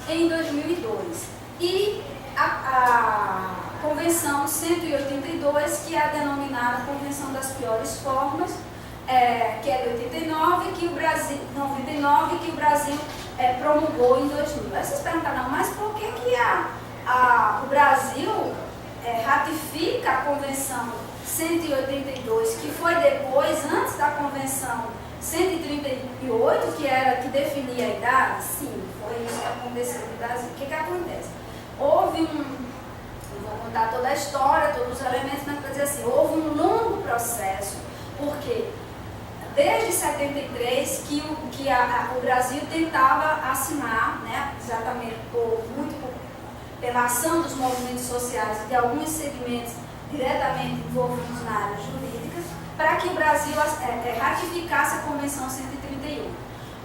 em 2002. E a Convenção 182, que é a denominada Convenção das Piores Formas, que é de 89, que o Brasil, 99, que o Brasil promulgou em 2000. Aí vocês perguntaram, mas por que o Brasil ratifica a Convenção 182, que foi depois, antes da Convenção 138, que definia a idade? Sim, foi isso que aconteceu no Brasil. O que acontece? Houve não vou contar toda a história, todos os elementos, mas para dizer assim, houve um longo processo, porque desde 73 que o Brasil tentava assinar, né, exatamente pela ação dos movimentos sociais e de alguns segmentos diretamente envolvidos na área jurídica, para que o Brasil ratificasse a Convenção 131.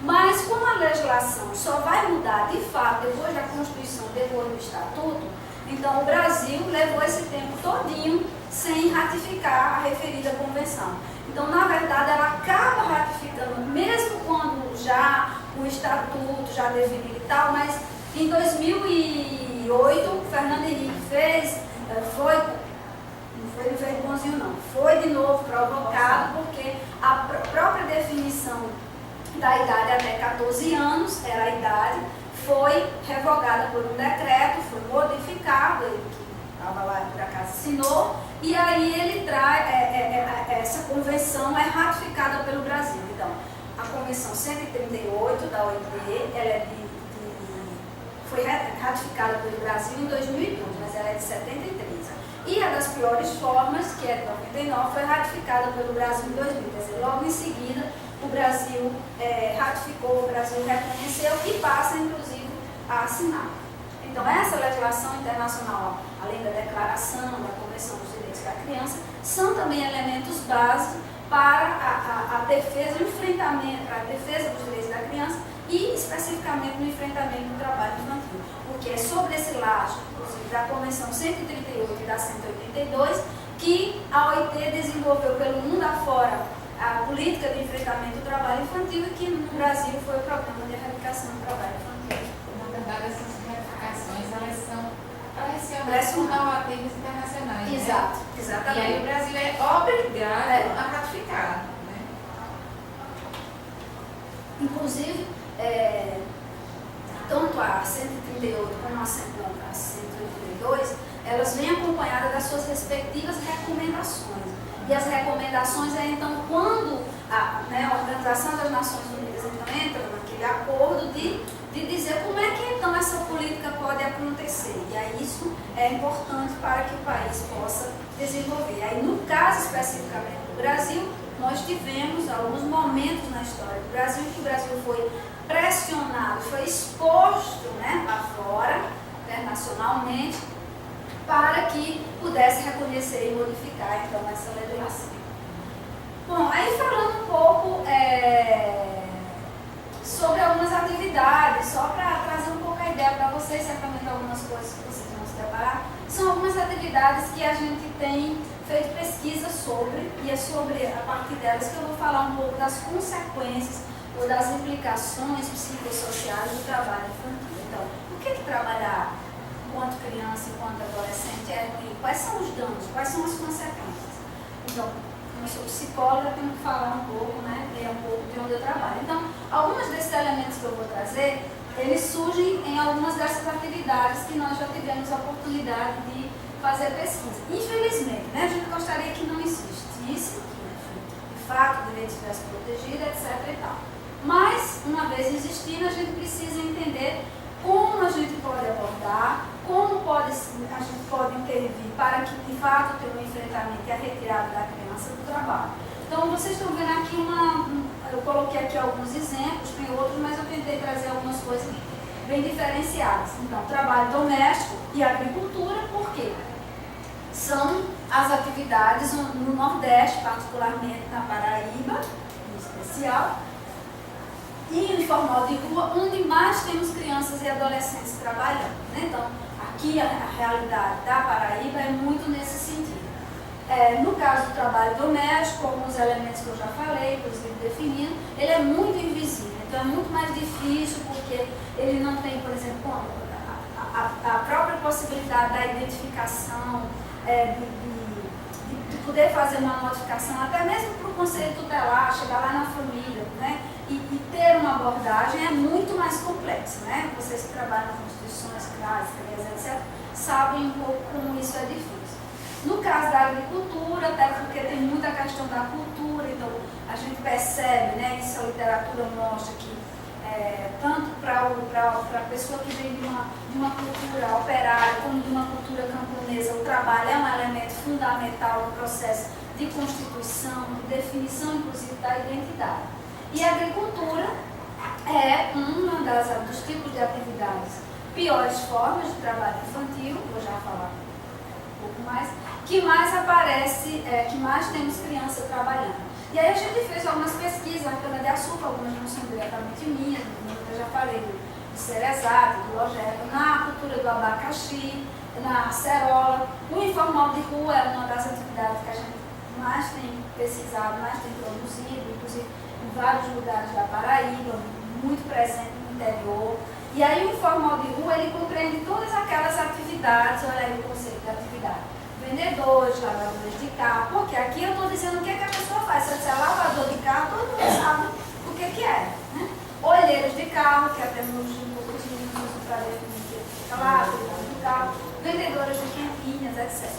Mas como a legislação só vai mudar de fato depois da Constituição, depois do Estatuto, então o Brasil levou esse tempo todinho sem ratificar a referida convenção. Então, na verdade, ela acaba ratificando, mesmo quando já o Estatuto já definido e tal, mas em 2008, Fernando Henrique não fez bonzinho não, foi de novo provocado, porque a própria definição da idade até 14 anos, era a idade, foi revogada por um decreto, foi modificado, ele que estava lá por acaso assinou, e aí ele traz, essa convenção é ratificada pelo Brasil. Então, a Convenção 138 da OIT, foi ratificada pelo Brasil em 2012, mas ela é de 73. E a das Piores Formas, que é de 99, foi ratificada pelo Brasil em 2000. Quer dizer, logo em seguida, o Brasil ratificou, o Brasil reconheceu e passa, inclusive, a assinar. Então, essa legislação internacional, além da Declaração, da Convenção dos Direitos da Criança, são também elementos básicos para a defesa, o enfrentamento, a defesa dos direitos da criança e, especificamente, no enfrentamento do trabalho infantil. Porque é sobre esse laço, inclusive, da Convenção 138 e da 182, que a OIT desenvolveu pelo mundo afora a política de enfrentamento do trabalho infantil e que no Brasil foi o Programa de Erradicação do Trabalho Infantil. Na verdade, essas ratificações, elas são relacionadas com normativas internacionais, né? Exato, exatamente. E aí o Brasil é obrigado a ratificar, né? Inclusive, tanto a 138 como a 182, elas vêm acompanhadas das suas respectivas recomendações. E as recomendações então, quando a Organização das Nações Unidas então, entra naquele acordo de dizer como é que então essa política pode acontecer. E aí isso é importante para que o país possa desenvolver. Aí no caso especificamente do Brasil, nós tivemos alguns momentos na história do Brasil em que o Brasil foi pressionado, foi exposto lá fora, internacionalmente, para que pudesse reconhecer e modificar então essa legislação. Bom, aí falando um pouco sobre algumas atividades, só para trazer um pouco a ideia para vocês, certamente algumas coisas que vocês vão se preparar, são algumas atividades que a gente tem feito pesquisa sobre, e é sobre, a partir delas, que eu vou falar um pouco das consequências ou das implicações psicossociais do trabalho infantil. Então, o que trabalhar enquanto criança, enquanto adolescente é ruim? Quais são os danos? Quais são as consequências? Então, como eu sou psicóloga, tenho que falar um pouco, ler um pouco de onde eu trabalho. Então, alguns desses elementos que eu vou trazer, eles surgem em algumas dessas atividades que nós já tivemos a oportunidade de fazer pesquisa. Infelizmente, a gente gostaria que não existisse, de fato, o direito estivesse protegido, etc. e tal. Mas, uma vez existindo, a gente precisa entender como a gente pode abordar, como a gente pode intervir para que, de fato, tenha um enfrentamento e a retirada da criança do trabalho. Então, vocês estão vendo aqui eu coloquei aqui alguns exemplos, tem outros, mas eu tentei trazer algumas coisas bem diferenciadas. Então, trabalho doméstico e agricultura, por quê? São as atividades no Nordeste, particularmente na Paraíba, em especial, e informal de rua, onde mais temos crianças e adolescentes trabalhando. Então, aqui a realidade da Paraíba é muito nesse sentido. No caso do trabalho doméstico, alguns elementos que eu já falei, inclusive definindo, ele é muito invisível. Então, é muito mais difícil, porque porque ele não tem, por exemplo, a própria possibilidade da identificação, de poder fazer uma notificação, até mesmo para o conselho tutelar, chegar lá na família, né? E ter uma abordagem é muito mais complexo, né? Vocês que trabalham com instituições clássicas, etc., sabem um pouco como isso é difícil. No caso da agricultura, até porque tem muita questão da cultura, então a gente percebe, né, isso a literatura mostra que tanto para a pessoa que vem de uma cultura operária como de uma cultura camponesa, o trabalho é um elemento fundamental no processo de constituição, de definição, inclusive, da identidade. E a agricultura é uma dos tipos de atividades, piores formas de trabalho infantil, vou já falar um pouco mais, que mais aparece, que mais temos criança trabalhando. E aí a gente fez algumas pesquisas na cana-de-açúcar, algumas não são diretamente minhas, eu já falei do cerezado, do logério, na cultura do abacaxi, na acerola. O informal de rua é uma das atividades que a gente mais tem pesquisado, mais tem produzido, inclusive em vários lugares da Paraíba, muito presente no interior. E aí o informal de rua, ele compreende todas aquelas atividades, olha aí o conceito de atividade. Vendedores, lavadores de carro, porque aqui eu estou dizendo o que a pessoa faz. Se eu disser lavador de carro, todo mundo sabe o que é. Né? Olheiros de carro, que até nos poucos meninos usam para definir que fica lá, cuidando do carro, vendedores de quentinhas, etc.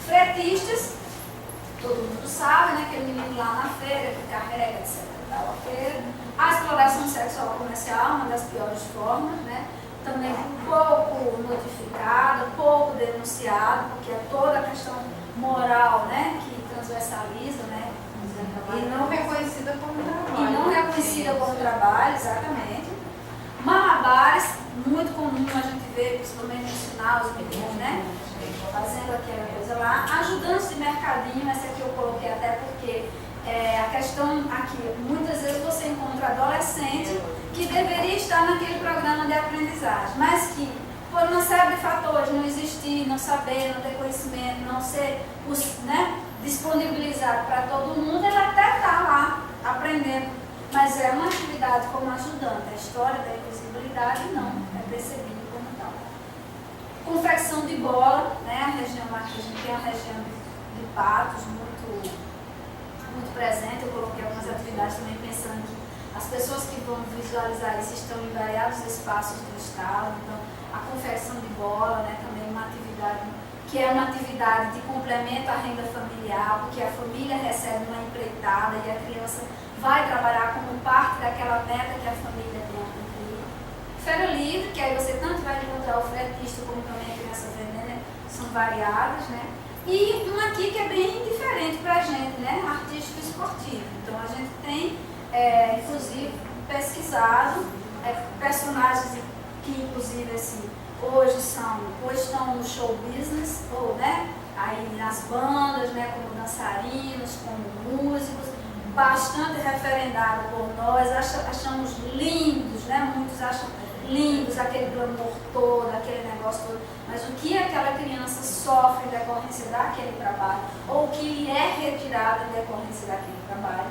Fretistas, todo mundo sabe, né? Aquele menino lá na feira que carrega, etc. A feira. A exploração sexual comercial, uma das piores formas, né? Também pouco notificado, pouco denunciado, porque é toda a questão moral, né, que transversaliza, né, e não reconhecida como trabalho. E não reconhecida como trabalho, exatamente. Malabares, muito comum a gente ver, principalmente no sinal, os meninos, né, fazendo aquela coisa lá. Ajudantes de mercadinho, essa aqui eu coloquei até porque a questão aqui, muitas vezes você encontra adolescente que deveria estar naquele programa de aprendizagem, mas que, por uma série de fatores, não existir, não saber, não ter conhecimento, não ser disponibilizado para todo mundo, ele até está lá aprendendo, mas é uma atividade como ajudante. A história da invisibilidade não é percebida como tal. Confecção de bola, né? A região aqui, a gente tem a região de Patos, muito presente. Eu coloquei algumas atividades também pensando que as pessoas que vão visualizar isso estão em variados espaços do estado. Então, a confecção de bola, né, também uma atividade que é uma atividade de complemento à renda familiar, porque a família recebe uma empreitada e a criança vai trabalhar como parte daquela meta que a família tem a cumprir. Feira livre, que aí você tanto vai encontrar o fretista como também a criança vendendo, né, são variadas, né? E uma aqui que é bem diferente para a gente, né? Artístico e esportivo. Então a gente tem, inclusive, pesquisado personagens que, inclusive, assim, hoje estão no show business, ou, né? Aí nas bandas, né? Como dançarinos, como músicos, bastante referendado por nós, achamos lindos, né? Muitos acham lindos, aquele glamour todo, aquele negócio todo, mas o que aquela criança sofre em decorrência daquele trabalho, ou o que é retirado em decorrência daquele trabalho.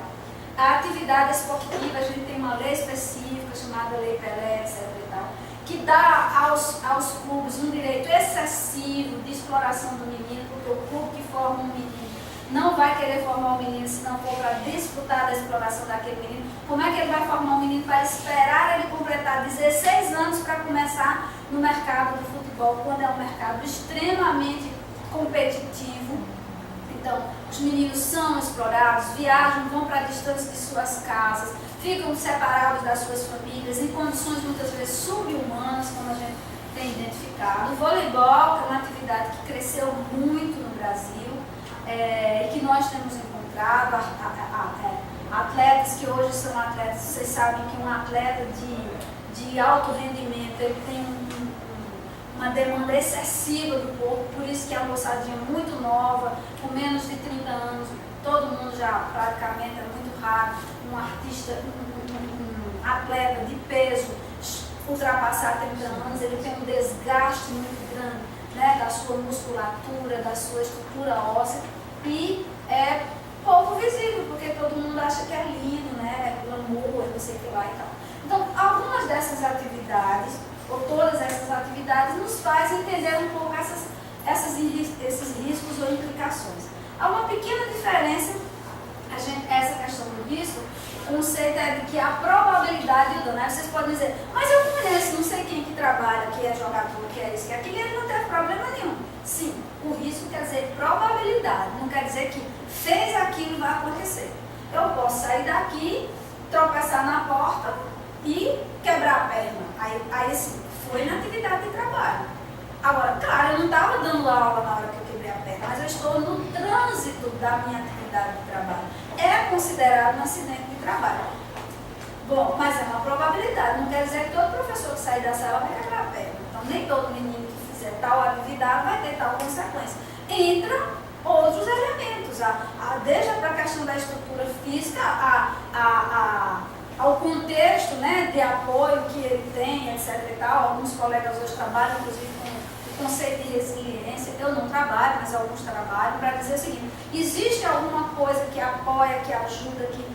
A atividade esportiva, a gente tem uma lei específica chamada Lei Pelé, etc. e tal, que dá aos clubes um direito excessivo de exploração do menino, porque o clube que forma um menino não vai querer formar um menino se não for para disputar da exploração daquele menino. Como é que ele vai formar um menino para esperar ele completar 16 anos para começar no mercado do futebol, quando é um mercado extremamente competitivo? Então, os meninos são explorados, viajam, vão para a distância de suas casas, ficam separados das suas famílias, em condições muitas vezes subhumanas, como a gente tem identificado. O voleibol, que é uma atividade que cresceu muito no Brasil, e que nós temos encontrado, atletas que hoje são atletas, vocês sabem que um atleta de alto rendimento, ele tem uma demanda excessiva do corpo, por isso que a moçadinha muito nova, com menos de 30 anos, todo mundo já praticamente é muito raro, um artista, um atleta de peso ultrapassar 30 anos, ele tem um desgaste muito grande, né, da sua musculatura, da sua estrutura óssea, e é pouco visível, porque todo mundo acha que é lindo, né, glamour, não sei o que lá e tal. Então, algumas dessas atividades, ou todas essas atividades, nos faz entender um pouco esses riscos ou implicações. Há uma pequena diferença, essa questão do risco, o conceito é de que a probabilidade do dano, né? Vocês podem dizer, mas eu conheço não sei quem que trabalha, que é jogador, que é isso, que é aquilo, e ele não teve problema nenhum. Sim, o risco quer dizer probabilidade, não quer dizer que fez aquilo e vai acontecer. Eu posso sair daqui, tropeçar na porta e quebrar a perna. Aí assim, foi na atividade de trabalho. Agora, claro, eu não estava dando aula na hora que eu quebrei a perna, mas eu estou no trânsito da minha atividade de trabalho. É considerado um acidente de trabalho. Bom, mas é uma probabilidade, não quer dizer que todo professor que sair da sala vai quebrar a perna. Então, nem todo menino que fizer tal atividade vai ter tal consequência. Entra outros elementos, desde para a questão da estrutura física, ao contexto, né, de apoio que ele tem, etc. e tal. Alguns colegas hoje trabalham, inclusive, com o conceito de resiliência. Eu não trabalho, mas alguns trabalham, para dizer o seguinte: existe alguma coisa que apoia, que ajuda, que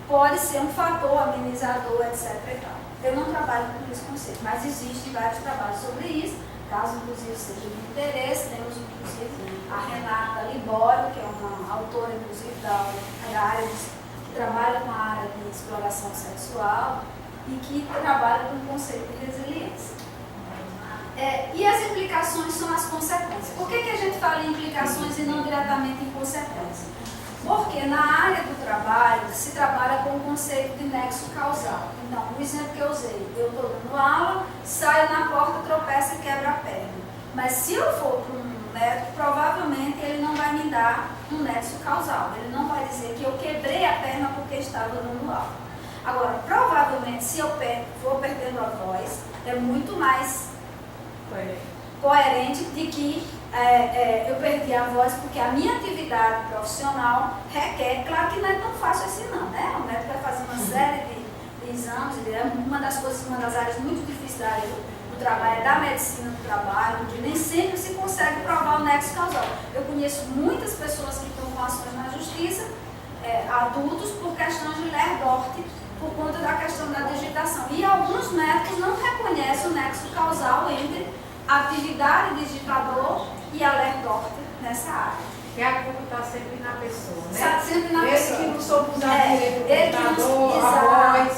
pode ser um fator amenizador, etc. e tal. Eu não trabalho com esse conceito, mas existem vários trabalhos sobre isso. Caso, inclusive, seja de interesse, temos, inclusive, a Renata Libório, que é uma autora, inclusive, da área que trabalha com a área de exploração sexual e que trabalha com o conceito de resiliência. E as implicações são as consequências. Por que a gente fala em implicações e não diretamente em consequências? Porque na área do trabalho se trabalha com o conceito de nexo causal. Então, o exemplo que eu usei, eu estou dando aula, saio na porta, tropeço e quebro a perna. Mas se eu for para um médico, provavelmente ele não vai me dar um nexo causal. Ele não vai dizer que eu quebrei a perna porque estava dando aula. Agora, provavelmente, se eu for perdendo a voz, é muito mais coerente de que eu perdi a voz porque a minha atividade profissional requer, claro que não é tão fácil assim não, né? O médico vai fazer uma série de exames, uma das áreas muito difíceis da área do trabalho é da medicina do trabalho, onde nem sempre se consegue provar o nexo causal. Eu conheço muitas pessoas que estão com ações na justiça, adultos, por questão de Ler-Dort, por conta da questão da digitação. E alguns médicos não reconhecem o nexo causal entre a atividade digitador e a Ler-Dort nessa área. E a culpa está sempre na pessoa, né? Está sempre na pessoa. Ele que não soube usar direito o computador, a voz.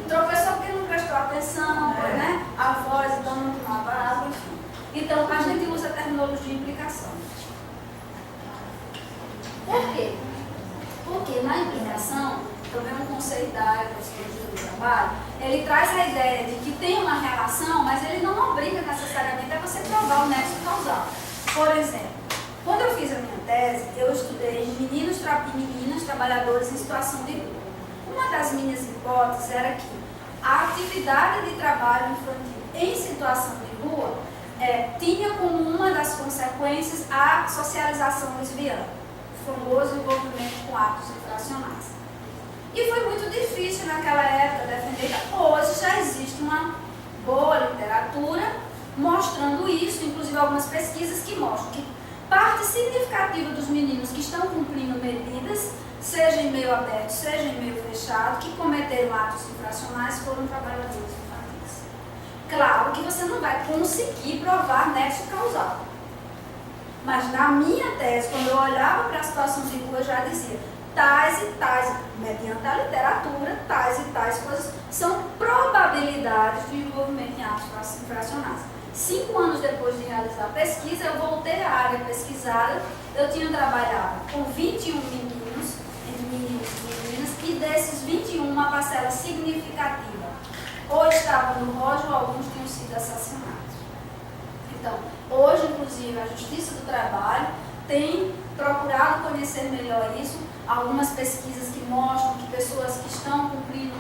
Tropeçou porque não prestou atenção, né? A voz, então não tomava água, enfim. Então, a gente usa a terminologia de implicação. Por quê? Porque na implicação, também um conceito da área da psicologia do trabalho, ele traz a ideia de que tem uma relação, mas ele não obriga necessariamente a você provar o nexo causal. Por exemplo, quando eu fiz a minha tese, eu estudei meninos e meninas trabalhadores em situação de rua. Uma das minhas hipóteses era que a atividade de trabalho infantil em situação de rua tinha como uma das consequências a socialização lesbiana, o famoso envolvimento com atos infracionais. E foi muito difícil naquela época defender. Hoje já existe uma boa literatura mostrando isso, inclusive algumas pesquisas que mostram que parte significativa dos meninos que estão cumprindo medidas, seja em meio aberto, seja em meio fechado, que cometeram atos infracionais foram trabalhadores infantis. Claro que você não vai conseguir provar nexo causal. Mas na minha tese, quando eu olhava para a situação de rua, eu já dizia tais e tais, mediante a literatura, tais e tais coisas são probabilidades de envolvimento em atos infracionais. 5 anos depois de realizar a pesquisa, eu voltei à área pesquisada. Eu tinha trabalhado com 21 meninos, entre meninos e meninas, e desses 21, uma parcela significativa ou estavam no rojo ou alguns tinham sido assassinados. Então, hoje, inclusive, a Justiça do Trabalho tem procurado conhecer melhor isso. Algumas pesquisas que mostram que pessoas que estão cumprindo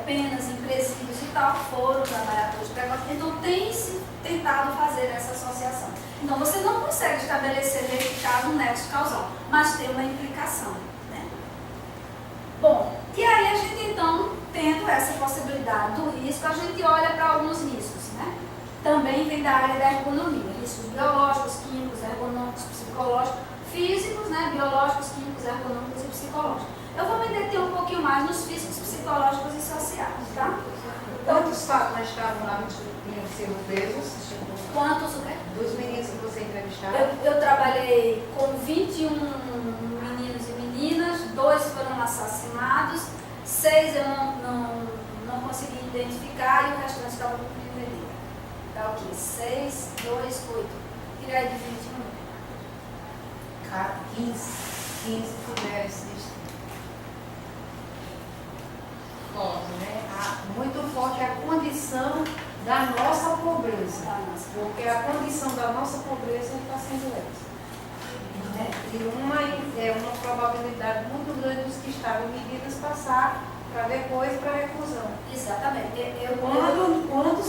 penas em presídios e tal foram trabalhadores de precoce. Então, tem-se tentado fazer essa associação. Então, você não consegue estabelecer nesse caso um nexo causal, mas tem uma implicação, né? Bom, e aí a gente então, tendo essa possibilidade do risco, a gente olha para alguns riscos, né? Também vem da área da ergonomia, riscos biológicos, químicos, ergonômicos, psicológicos, físicos, né? Biológicos, químicos, ergonômicos e psicológicos. Eu vou me deter um pouquinho mais nos físicos, psicológicos e sociais, tá? Quantos fatos estavam lá que tinham sido presos? Quantos, né? Dos meninos que você entrevistaram? Eu trabalhei com 21 meninos e meninas, 2 foram assassinados, 6 eu não consegui identificar e o restante estava cumprindo medida. Dá o quê? 6, 2, 8. Tira aí de 21. Cara, 15 mulheres. Forte, né? Muito forte a condição da nossa pobreza. Porque a condição da nossa pobreza está sendo essa. E uma probabilidade muito grande dos que estavam em medidas passar para depois para reclusão. Exatamente. Quando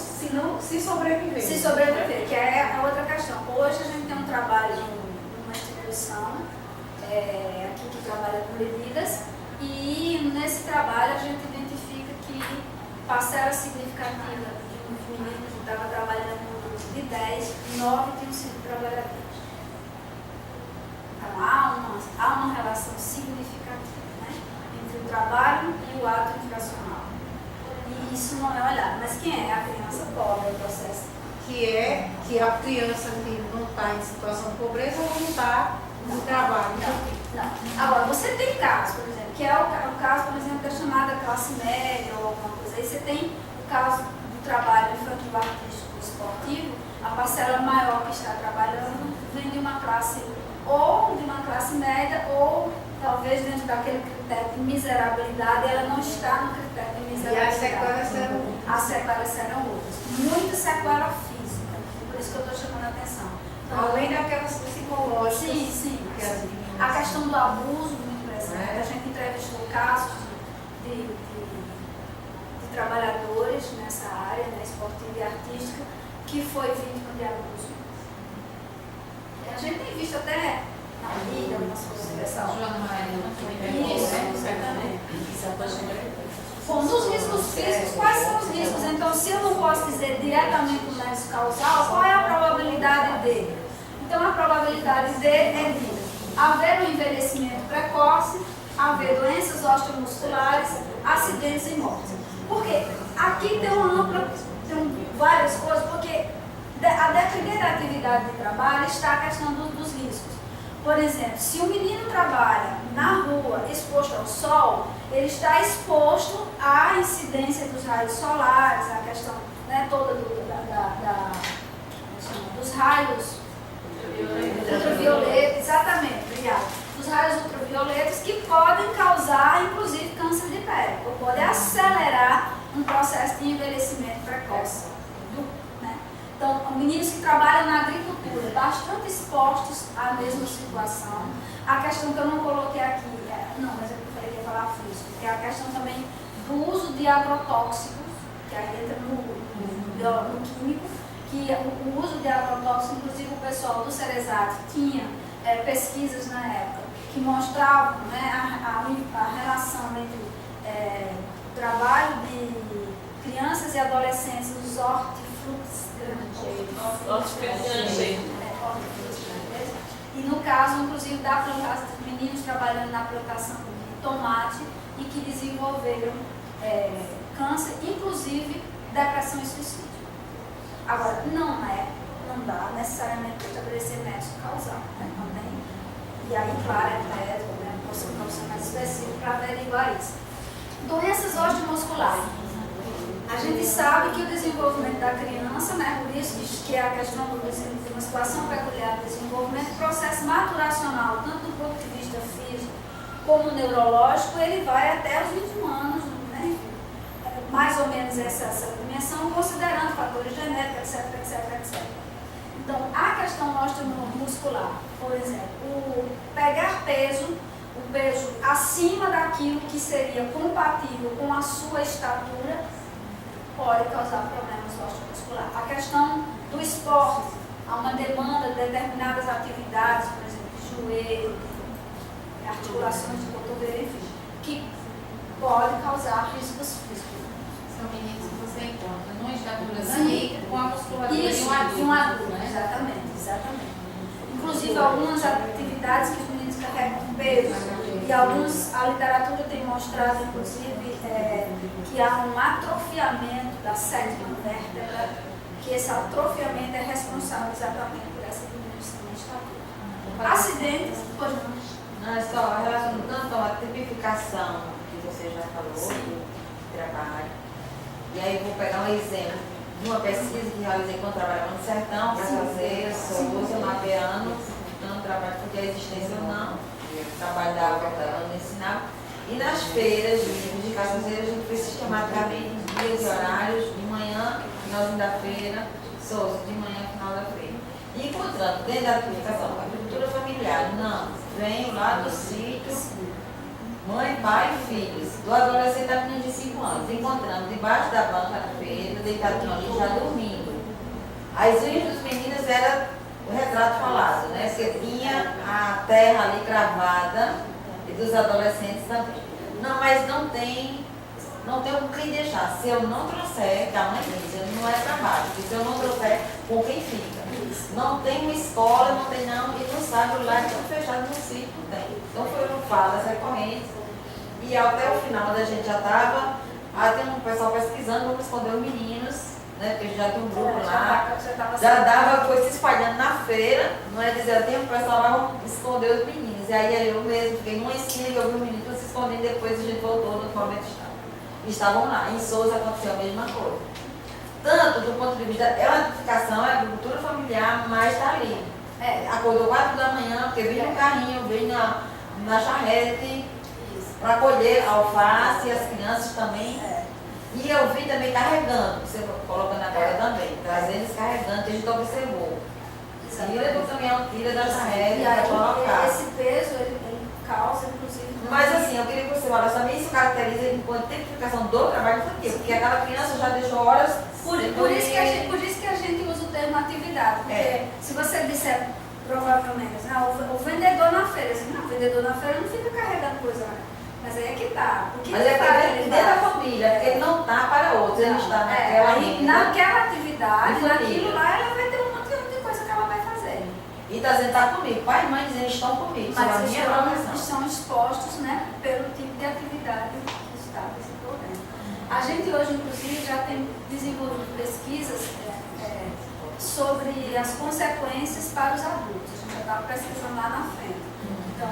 se sobreviver. Se sobreviver, que é a outra questão. Hoje a gente tem um trabalho numa instituição aqui que trabalha com bebidas e nesse trabalho a gente identifica que parcela significativa de um menino que estava trabalhando no grupo de 10, 9 tinham sido trabalhadores. Então há uma relação significativa, né, entre o trabalho e o ato infracional. E isso não é olhado. Mas quem é a criança pobre no processo? Que a criança que não está em situação de pobreza ou não está no trabalho. Não. Agora, você tem casos, por exemplo, que é o caso, por exemplo, da chamada classe média ou alguma coisa. Aí você tem o caso do trabalho infantil, artístico, esportivo, a parcela maior que está trabalhando vem de uma classe ou de uma classe média ou talvez dentro daquele critério de miserabilidade, ela não está no critério de miserabilidade. E as sequelas serão outras. As sequelas serão outras. Muita sequela física, por isso que eu estou chamando a atenção. Então, além daquelas psicológicas. Sim. A questão do abuso, muito presente. A gente entrevistou casos de trabalhadores nessa área, né, esportiva e artística, que foi vítima de abuso. A gente tem visto até na mídia, algumas coisas dessa Isso, exatamente. Bom, nos riscos físicos, quais são os riscos? Então, se eu não posso dizer diretamente o nexo causal, qual é a probabilidade dele? Então, a probabilidade dele é de haver um envelhecimento precoce, haver doenças osteomusculares, acidentes e mortes. Porque aqui tem várias coisas, porque a depender da atividade de trabalho está a questão dos riscos. Por exemplo, se o menino trabalha na rua exposto ao sol, ele está exposto à incidência dos raios solares, à questão, né, toda dos raios ultravioletas, exatamente, obrigada. Dos raios ultravioletas que podem causar, inclusive, câncer de pele, ou podem acelerar um processo de envelhecimento precoce. Então, meninos que trabalham na agricultura, bastante expostos à mesma situação. A questão que eu não coloquei aqui, mas eu falei que ia falar físico, que é a questão também do uso de agrotóxicos, que aí entra no químico, que o uso de agrotóxicos, inclusive o pessoal do Ceresat tinha pesquisas na época que mostravam, né, a relação entre o trabalho de crianças e adolescentes nos hortifrutis, e no caso, inclusive, da plantação dos meninos trabalhando na plantação de tomate e que desenvolveram câncer, inclusive depressão e suicídio. Agora, não dá necessariamente estabelecer nexo causal, né? Também. E aí, claro, é médico, né? Profissionais específicos para averiguar isso. Doenças osteomusculares. A gente sabe que o desenvolvimento da criança, né, por isso que é a questão de uma situação peculiar do desenvolvimento, o processo maturacional, tanto do ponto de vista físico como neurológico, ele vai até os 21 anos, né? Mais ou menos essa dimensão, considerando fatores genéticos, etc. Então, a questão osteomuscular, por exemplo, o pegar peso, o peso acima daquilo que seria compatível com a sua estatura, pode causar problemas osteomusculares. A questão do esporte, há uma demanda de determinadas atividades, por exemplo, joelho, articulações de cotovelo, enfim, que pode causar riscos físicos. São meninos que você encontra numa estatura com a musculatura de um adulto, né? Exatamente. Inclusive, algumas atividades que os meninos carregam peso, e a literatura tem mostrado, inclusive, que há um atrofiamento da sétima vértebra, que esse atrofiamento é responsável exatamente por essa diminuição da estatura. Acidentes, pois não. Não, é só relacionando tanto a tipificação que você já falou do trabalho. E aí vou pegar um exemplo de uma pesquisa que realizei quando trabalhava no sertão, para fazer Souza, mapeando, tanto trabalho porque a existência ou não, trabalho da água que ensinava. E nas feiras de caçazeira a gente fez sistematicamente dias e horários, de manhã, finalzinho da feira, Souza, de manhã, final da feira. E encontrando dentro da tipificação, agricultura familiar, não, venho lá do sítio, mãe, pai e filhos, do adolescente a menina de 5 anos, encontrando debaixo da banca da feira, deitado no lixo, já dormindo. As unhas dos meninos era o retrato falado, né? Porque tinha a terra ali cravada e dos adolescentes também. Não, mas não tem o que deixar. Se eu não trouxer, que a mãe diz, não é trabalho, porque se eu não trouxer, com quem fica? Não tem uma escola, não tem não, e não sabe o lar que estão fechados no sítio, não tem. Então foi no falas recorrentes. E até o final a gente já estava, tem um pessoal pesquisando, vamos esconder os meninos, né? Porque já tem um grupo lá. Já dava, foi se espalhando na feira, não é dizer, tem um pessoal lá, vamos esconder os meninos. E aí eu mesmo fiquei numa esquina e eu vi os meninos se escondendo, depois a gente voltou no momento estavam lá. Em Souza aconteceu a mesma coisa. Tanto do ponto de vista, é uma edificação, é agricultura familiar, mas está ali. Acordou 4 da manhã, porque veio no carrinho, veio na charrete, para colher alface, as crianças também. E eu vi também carregando, você colocando agora também, trazendo eles carregando, que a gente observou. Tira do caminhão, tira da charrete, para colocar. Esse peso, ele causa, inclusive... Mas assim, eu queria que você falasse também, isso caracteriza enquanto tipificação do trabalho infantil, porque aquela criança já deixou horas... Por isso que a gente usa o termo atividade, porque se você disser, provavelmente, o vendedor na feira, assim, não, o vendedor na feira não fica carregando coisa, né? Mas aí é que tá. Mas é dentro da família, porque ele não está para outros, ele está naquela atividade, naquilo lá, ela vai ter um monte de coisa que ela vai fazer. E está dizendo, está comigo, pai e mãe dizendo, estão comigo, mas a minha profissão. Estão expostos, né, pelo tipo de atividade que está desenvolvendo. A gente hoje, inclusive, já tem desenvolvido pesquisas sobre as consequências para os adultos. A gente já estava pesquisando lá na frente. Então,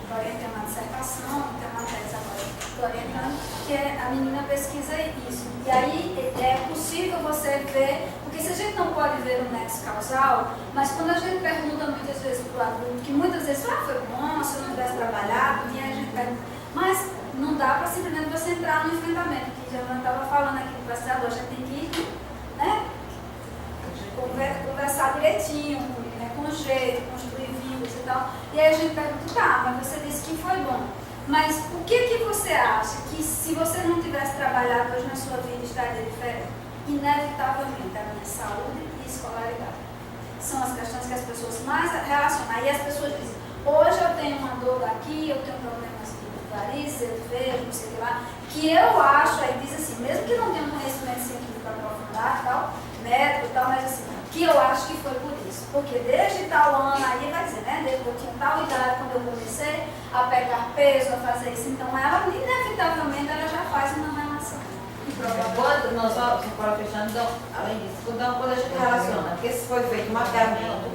Floriane tem uma dissertação, tem uma tese agora orientando, que a menina pesquisa isso. E aí é possível você ver, porque se a gente não pode ver o nexo causal, mas quando a gente pergunta muitas vezes para o adulto, que muitas vezes foi bom, se eu não tivesse trabalhado, e a gente pergunta, mas não dá para simplesmente você entrar no enfrentamento, que já não estava falando aqui do pesquisador, a gente tem que, né, conversar direitinho, né, com jeito, construir vínculos e tal. E aí a gente pergunta, tá, mas você disse que foi bom. Mas o que você acha que se você não tivesse trabalhado hoje na sua vida estaria diferente? Inevitavelmente a minha saúde e escolaridade. São as questões que as pessoas mais relacionam. Aí as pessoas dizem, hoje eu tenho uma dor aqui, eu tenho problemas de varizes, eu vejo, não sei o que lá, que eu acho, aí diz assim, mesmo que não tenha um conhecimento científico aprofundado e tal, médico e tal, mas assim, que eu acho que foi por isso. Porque desde tal ano aí, vai dizer, né? Desde que eu tinha tal idade, quando eu comecei a pegar peso, a fazer isso, então ela, inevitavelmente, ela já faz uma relação. Quando nós só para fechando, então, além disso, quando a gente relaciona, porque se foi feito um mapeamento,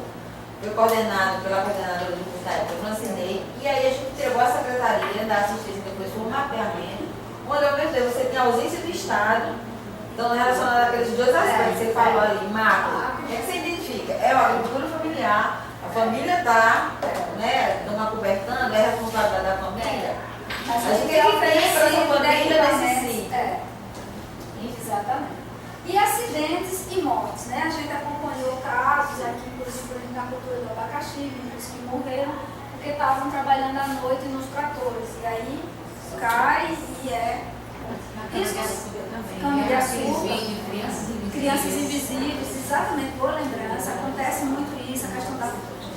foi coordenado pela coordenadora de universidade, eu assinei, e aí a gente entregou a secretaria da assistência, depois foi um mapeamento, onde eu pensei, você tem a ausência do Estado. Então, relacionado àqueles dois aspectos que você falou ali, macro, o que você identifica? É a agricultura familiar, a família está, né, dando uma cobertando, é a responsabilidade da família. A gente tem que ter para essa família necessita. Exatamente. E acidentes e mortes, né? A gente acompanhou casos aqui, por exemplo, na cultura do abacaxi, meninos que morreram porque estavam trabalhando à noite nos tratores. E aí cai e riscos. Cama de açúcar, crianças invisíveis, exatamente, boa lembrança, acontece muito isso, a questão da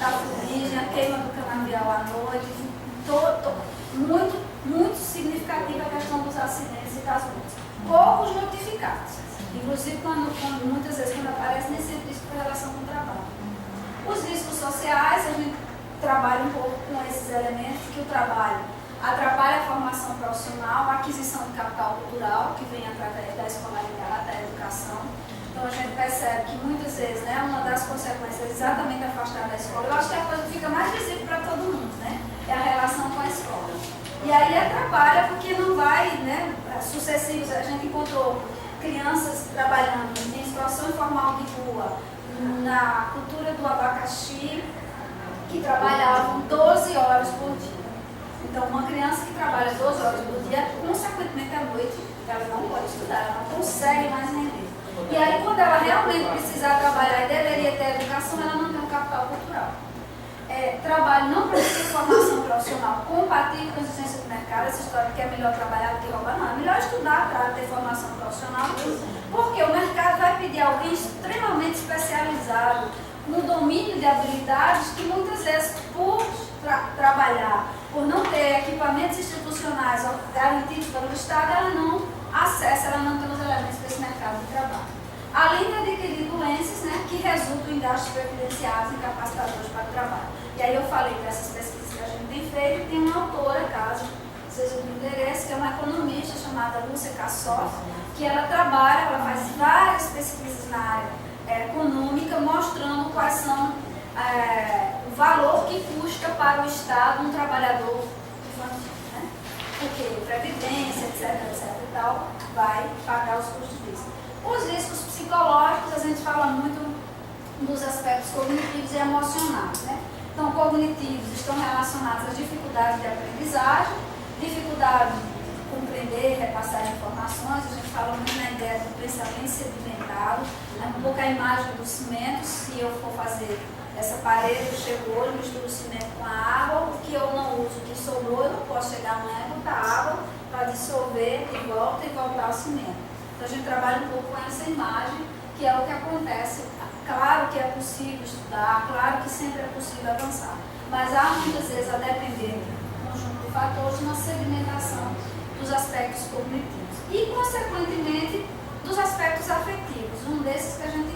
fuligem, a queima do canavial à noite, muito significativa a questão dos acidentes e das mortes. Poucos notificados, inclusive muitas vezes quando aparece nem sempre isso com relação com o trabalho. Os riscos sociais, a gente trabalha um pouco com esses elementos, que o trabalho atrapalha a formação profissional, a aquisição de capital cultural, que vem através da escolaridade, da educação. Então a gente percebe que muitas vezes, né, uma das consequências é exatamente afastar da escola. Eu acho que é a coisa que fica mais visível para todo mundo, né? É a relação com a escola. E aí atrapalha porque não vai, né, sucessivos. A gente encontrou crianças trabalhando em situação informal de rua, na cultura do abacaxi, que trabalhavam 12 horas por dia. Então, uma criança que trabalha 12 horas por dia, consequentemente à noite, ela não pode estudar, ela não consegue mais render. E aí, quando ela realmente precisar trabalhar e deveria ter educação, ela não tem um capital cultural. Trabalho não precisa de formação profissional compatível com a existência do mercado. Essa história de que é melhor trabalhar do que roubar, não. É melhor estudar para ter formação profissional, porque o mercado vai pedir alguém extremamente especializado, no domínio de habilidades que muitas vezes, por trabalhar, por não ter equipamentos institucionais garantidos pelo Estado, ela não acessa, ela não tem os elementos para esse mercado de trabalho. Além de adquirir doenças, né, que resultam em gastos previdenciários incapacitadores para o trabalho. E aí eu falei dessas pesquisas que a gente tem feito, tem uma autora, caso seja do interesse, que é uma economista chamada Lúcia Kassoff, que ela trabalha, ela faz várias pesquisas na área econômica, mostrando quais são o valor que custa para o Estado um trabalhador infantil, né? Porque previdência, etc e tal, vai pagar os custos disso. Os riscos psicológicos, a gente fala muito dos aspectos cognitivos e emocionais, né? Então, cognitivos estão relacionados às dificuldades de aprendizagem, dificuldade de compreender, repassar informações. A gente fala muito na ideia do pensamento sedimentado, né? Um pouco a imagem do cimento. Se eu for fazer essa parede, eu chego o olho, misturo o cimento com a água, o que eu não uso, o que sobrou, eu não posso chegar amanhã e botar água para dissolver de volta e voltar ao cimento. Então a gente trabalha um pouco com essa imagem, que é o que acontece. Claro que é possível estudar, claro que sempre é possível avançar, mas há muitas vezes, a depender do conjunto de fatores, uma segmentação dos aspectos cognitivos e, consequentemente, dos aspectos afetivos. Um desses que a gente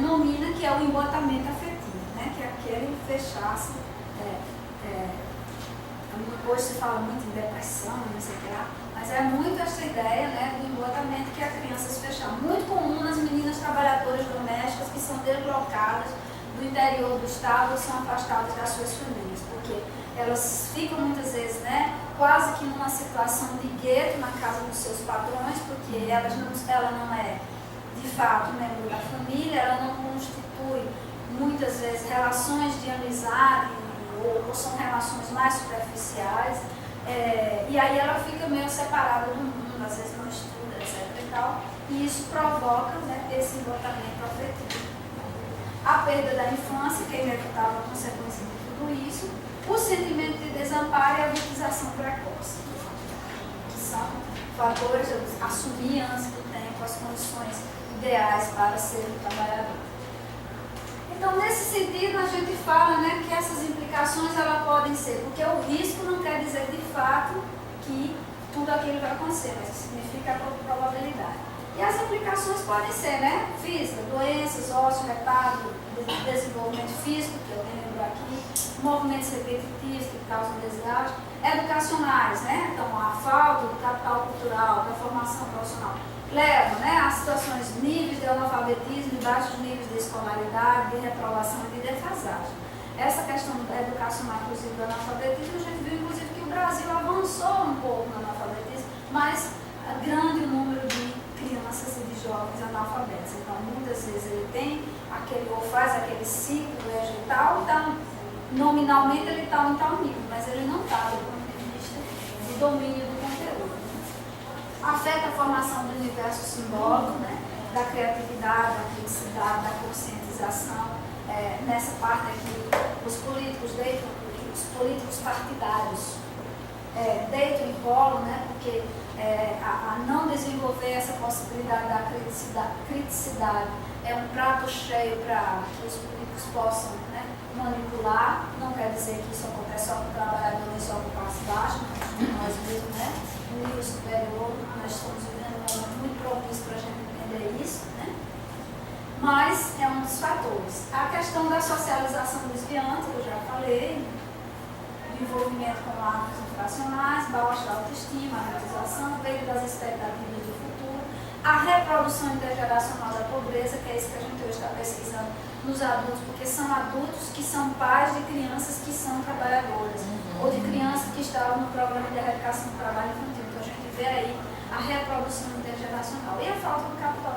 nomina, que é o embotamento afetivo, né? Que é aquele fechar-se. Hoje se fala muito em depressão, não sei o que lá, mas é muito essa ideia, né, do embotamento, que é a criança se fechar. Muito comum nas meninas trabalhadoras domésticas que são deslocadas do interior do estado ou são afastadas das suas famílias, porque elas ficam muitas vezes, né, quase que numa situação de gueto na casa dos seus patrões, porque ela não é de fato membro da família, ela não constitui muitas vezes relações de amizade, ou são relações mais superficiais, e aí ela fica meio separada do mundo, às vezes não estuda, etc e tal, e isso provoca, né, esse embotamento afetivo. A perda da infância, que é inevitável a consequência de tudo isso, o sentimento de desamparo e a vitimização precoce, que são fatores de assumir antes do tempo as condições ideais para ser um trabalhador. Então, nesse sentido, a gente fala, né, que essas implicações elas podem ser, porque o risco não quer dizer de fato que tudo aquilo vai acontecer, mas significa a probabilidade. E as implicações podem ser, né, física, doenças, ósseo, retardo, desenvolvimento físico, que eu lembro aqui, movimentos repetitivos que causam desgaste, educacionais, né, então a falta do capital cultural, da formação profissional, leva, né, a situações de níveis de analfabetismo, de baixos níveis de escolaridade, de reprovação e de defasagem. Essa questão educacional, inclusive, do analfabetismo, a gente viu, inclusive, que o Brasil avançou um pouco no analfabetismo, mas grande número de crianças e de jovens analfabetos. Então, muitas vezes ele tem aquele, ou faz aquele ciclo vegetal, então, nominalmente ele está em tal nível, mas ele não está do ponto de vista do domínio do conteúdo. Afeta a formação do universo simbólico, né, da criatividade, da criticidade, da conscientização. Nessa parte aqui, os políticos partidários deitam em colo, né, porque a não desenvolver essa possibilidade da criticidade é um prato cheio para que os políticos possam, né, manipular. Não quer dizer que isso acontece só com o trabalhador e só com classe baixa, nós mesmos, né, no nível superior, nós estamos vivendo um momento muito propício para a gente entender isso, né? Mas é um dos fatores. A questão da socialização desviante, que eu já falei, do envolvimento com atos infracionais, baixa autoestima, a realização, perda das expectativas de futuro, a reprodução intergeracional da pobreza, que é isso que a gente hoje está pesquisando nos adultos, porque são adultos que são pais de crianças que são trabalhadoras, ou de crianças que estavam no programa de erradicação do trabalho infantil. Então a gente vê aí a reprodução intergeracional e a falta do capital